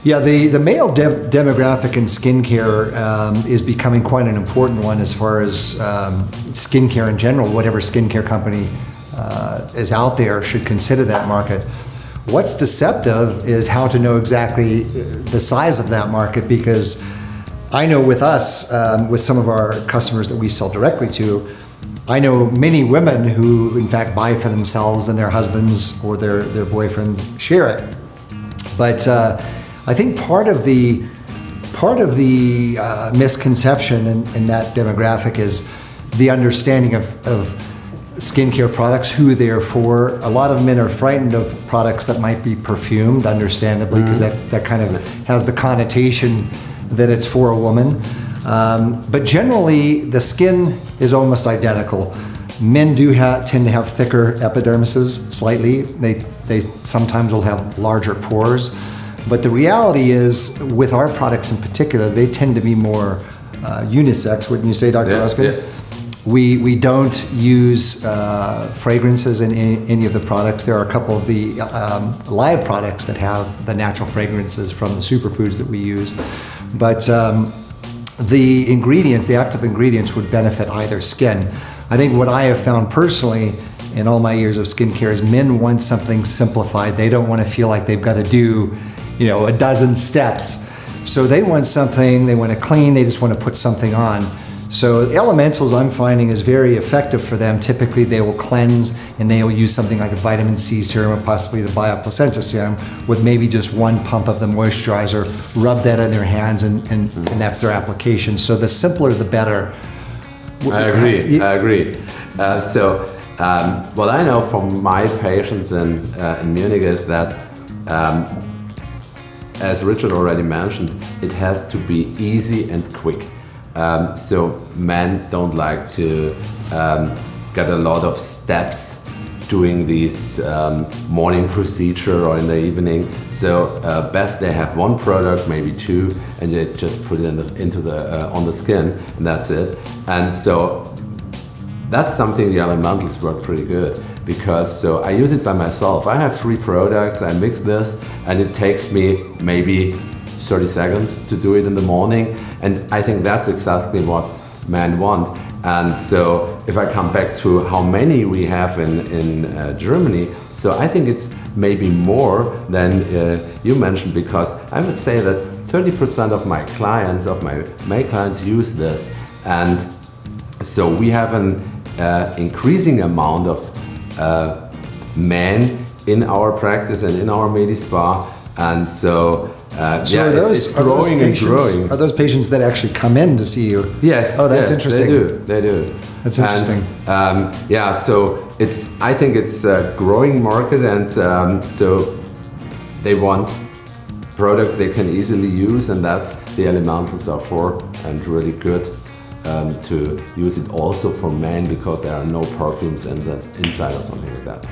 Yeah, the male demographic in skincare is becoming quite an important one as far as skincare in general. Whatever skincare company is out there should consider that market. What's deceptive is how to know exactly the size of that market, because I know with us, with some of our customers that we sell directly to, I know many women who in fact buy for themselves and their husbands or their boyfriends share it. But I think part of the misconception in that demographic is the understanding of skincare products, who they're for. A lot of men are frightened of products that might be perfumed, understandably, because that kind of has the connotation that it's for a woman. But generally, the skin is almost identical. Men do tend to have thicker epidermises slightly. They sometimes will have larger pores. But the reality is, with our products in particular, they tend to be more unisex, wouldn't you say, Dr. Ruskin? Yeah. We don't use fragrances in any of the products. There are a couple of the live products that have the natural fragrances from the superfoods that we use. But the ingredients, the active ingredients, would benefit either skin. I think what I have found personally in all my years of skincare is men want something simplified. They don't want to feel like they've got to do, a dozen steps. So they want something, they want to clean, they just want to put something on. So elementals, I'm finding, is very effective for them. Typically they will cleanse and they will use something like a vitamin C serum or possibly the bioplacenta serum with maybe just one pump of the moisturizer, rub that in their hands, and that's their application. So the simpler the better. I agree. What I know from my patients in Munich is that as Richard already mentioned, it has to be easy and quick. So men don't like to get a lot of steps doing this morning procedure or in the evening. So best they have one product, maybe two, and they just put it on the skin, and that's it. And so that's something the elementals work pretty good, because so I use it by myself. I have 3 products, I mix this, and it takes me maybe 30 seconds to do it in the morning, and I think that's exactly what men want. And so if I come back to how many we have in Germany, so I think it's maybe more than you mentioned, because I would say that 30% of my clients, of my male clients, use this. And so we have an increasing amount of men in our practice and in our Medi-Spa, and so it's growing and growing. Are those patients that actually come in to see you? Yes. Oh, that's interesting. They do. That's interesting. And, so I think it's a growing market, and so they want products they can easily use, and that's the elementals are for, and really good to use it also for men, because there are no perfumes in the inside or something like that.